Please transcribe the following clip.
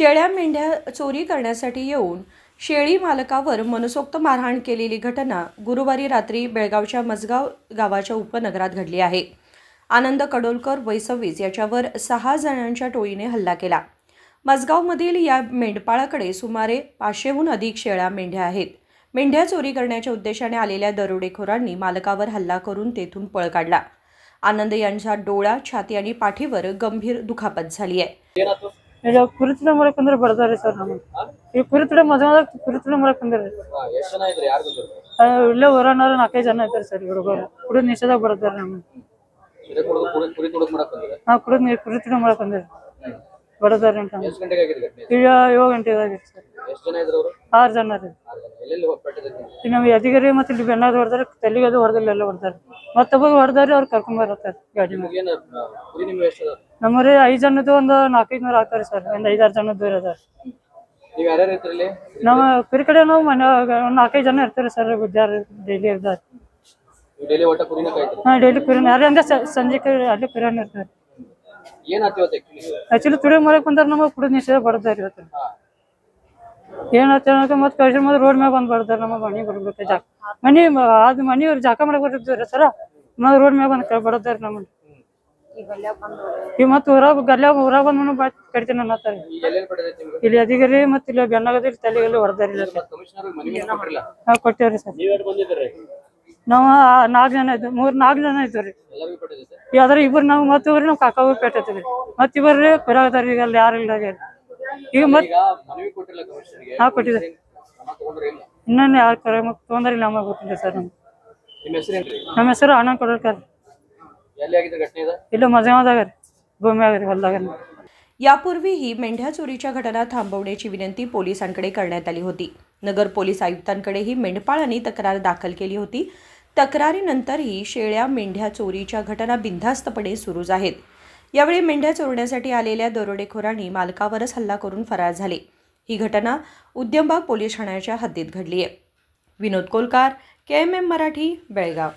शेळ्या मेंढ्या चोरी करण्यासाठी येऊन शेळी मालकावर मनसोक्त मारहाण केलेली घटना गुरुवारी रात्री बेळगावच्या मजगाव गावाच्या उपनगरात घडली आहे। आनंद कडोलकर वय 26 याच्यावर 6 जणांच्या टोळीने हल्ला केला। मजगावमधील या मेंढपाळाकडे सुमारे 500हून अधिक शेळ्या मेंढ्या आहेत। मेंढ्या चोरी करण्याच्या उद्देशाने आलेल्या दरोडेखोरांनी मालकावर हल्ला करून तेथून पळ काढला। आनंद यांच्या डोळा, छाती आणि पाठीवर गंभीर दुखापत झाली आहे। ಕುರಿತಡ ಮಾಡಕಂದ್ರೆ ಬರ್ತಾರೆ ಸರ್ ನಮ್ಮ ಈ ಕುರಿತಡ ಮದುವೆ ಕುರಿತಡ ಮಾಡಕಂದ್ರೆ ಎಷ್ಟು ಜನ ಇದ್ರಿ ಯಾರು ಬಂದ್ರು ಇಲ್ಲೇ ಹೊರನಾರ 4 ಜನ ಇದ್ದಾರೆ ಸರ್ ಹುಡುಗರು ಕುಡಿದ ನಿಷೇಧ ಬರ್ತಾರೆ ನಮ್ಮ ಕುರಿ ತುಡುಕ್ ಮಾಡಕ್ ಬಂದ್ರೆ ಕುರಿತಡ ಮಾಡಕಂದ್ರೆ ಬರ್ತಾರೆ ಅಂತ ಎಷ್ಟು ಗಂಟೆಗೆ ಆಗಿದೆ ಘಟನೆ ಈಗ 7 ಗಂಟೆಗೆ ಆಗಿದೆ ಸರ್ ಎಷ್ಟು ಜನ ಇದ್ರು ಅವರು 6 ಜನ ಇದ್ದಾರೆ ಎಲ್ಲೆಲ್ಲಿ ಹೋಗ್ಬಿಟ್ಟಿದ್ದಾರೆ ನಮ್ಮ ಅಧಿಕಾರಿ ಮತ್ತೆ ಇಲ್ಲಿ ಬೆನ್ನಾದ ಹೊರದಾರೆ ತಲೆಗೆ ಅದು ಹೊರದಲ್ಲ ಹೊರದಾರೆ ಮತ್ತೊಬ್ಬರು ಹೊರದಾರೆ ಅವ್ರು ಕರ್ಕೊಂಡು ಬರ್ತಾರೆ ಗಾಡಿ ಮೇಲೆ ಏನು ಕುರಿ ನಿಮಗೆ ಎಷ್ಟು ನಮ್ಮರೆ 5 ಜನದ್ದು ಒಂದು 400 ಆಗ್ತಾರೆ ಸರ್ ಒಂದು 5-6 ಜನದ್ದು ಇರೋದಾರೆ ನೀವು ಯಾರ್ಯಾರು ಇರ್ತೀರಿ ಇಲ್ಲಿ ನಮ್ಮ ಕುರಿ ಕಡೆ ನಾವು ಮನೆ 4-5 ಜನ ಇರ್ತಾರೆ ಸರ್ ಗುಜ್ಜಾರ್ ಡೈಲಿ ಇರ್ತಾರೆ ನೀವು ಡೈಲಿ ಒಟ್ಟ ಕುರಿನ ಕಾಯ್ತೀರಿ ಹಾಂ ಡೈಲಿ ಕುರಿ ಯಾರು ಅಂದ್ರೆ ಸಂಜೆ ಅಲ್ಲಿ ಕುರಿನ ಇರ್ತಾರೆ ಏನಾಗ್ತಿವತ್ತು ಆಕ್ಚುಲಿ ತುಡಿ ಮಾಡಕ್ ಬಂದ್ರೆ ನಮಗೆ ಕುಡಿದ ನಿಷೇಧ ಬರ್ತಾರೆ ಇವತ್ತು ಏನಾಗ್ತ ಮತ್ತೆ ಕಳ್ಸಿ ಮತ್ತೆ ರೋಡ್ ಮ್ಯಾಗ ಬಂದು ಬರ್ತಾರೆ ನಮ್ಮ ಮನೆ ಬರ್ಬೇಕು ಜಾಕ ಮನೆ ಅದು ಮನೆಯವ್ರು ಜಾಕ ಮಾಡಕ್ ಬರ್ತಿರ್ತಾರೆ ಸರ ಮತ್ತೆ ರೋಡ್ ಮ್ಯಾಗ ಬಂದು ಬರ್ತಾರೆ ನಮ್ಮನ್ನು ಈ ಮತ್ತೆ ಊರಾಗ ಬಂದು ಕಡಿತೀನಿ ಅನ್ನತ್ತಾರೆ ಇಲ್ಲಿ ಅಧಿಕಾರಿ ಮತ್ತೆ ಇಲ್ಲಿ ಬೆನ್ನಾಗದ ತಲೆಗೆಲ್ಲ ಹೊಡೆದಾರಿಲ್ಲ ಹಾಂ ಕೊಟ್ಟೇವ್ರಿ ಸರ್ ನಾವು 4 ಜನ ಇದ್ವಿ 4 ಜನ ಇದ್ದೀವಿ ರೀ ಯಾವ್ದಾರ ಇಬ್ಬರು ನಾವು ಮತ್ತೆ ನಾವು ಕಾಕಾವು ಪೇಟೈತಿದ್ರಿ ಮತ್ತೆ ಇಬ್ಬರು ಬರಾಗದಾರ ಈಗ ಅಲ್ಲಿ ಯಾರು ಇಲ್ಲ ಈಗ ಮತ್ತೆ ಹಾಂ ಕೊಟ್ಟಿದ್ದಾರೆ ಇನ್ನೊಂದು ಯಾರು ತೊಂದ್ರೆ ನಮಗೆ ಗೊತ್ತಿಲ್ಲ ಸರ್ ನಮ್ಮ ಹೆಸರು ಆನಂದ್ कडोलकर ಇಲ್ಲ ಮಜಗಾವದಾಗ ರೀ ಭೂಮಿಯಾಗ ರೀ ಹೊಲದಾಗ यापूर्वीही मेंढ्या चोरीच्या घटना थांबवण्याची विनंती पोलिसांकडे करण्यात आली होती। नगर पोलीस आयुक्तांकडेही मेंढपाळांनी तक्रार दाखल केली होती। तक्रारीनंतरही शेळ्या मेंढ्या चोरीच्या घटना बिनधास्तपणे सुरूच आहेत। यावेळी मेंढ्या चोरण्यासाठी आलेल्या दरोडेखोरांनी मालकावरच हल्ला करून फरार झाले। ही घटना उद्यमबाग पोलीस ठाण्याच्या हद्दीत घडली आहे। विनोद कोलकार, KMM मराठी, बेळगाव।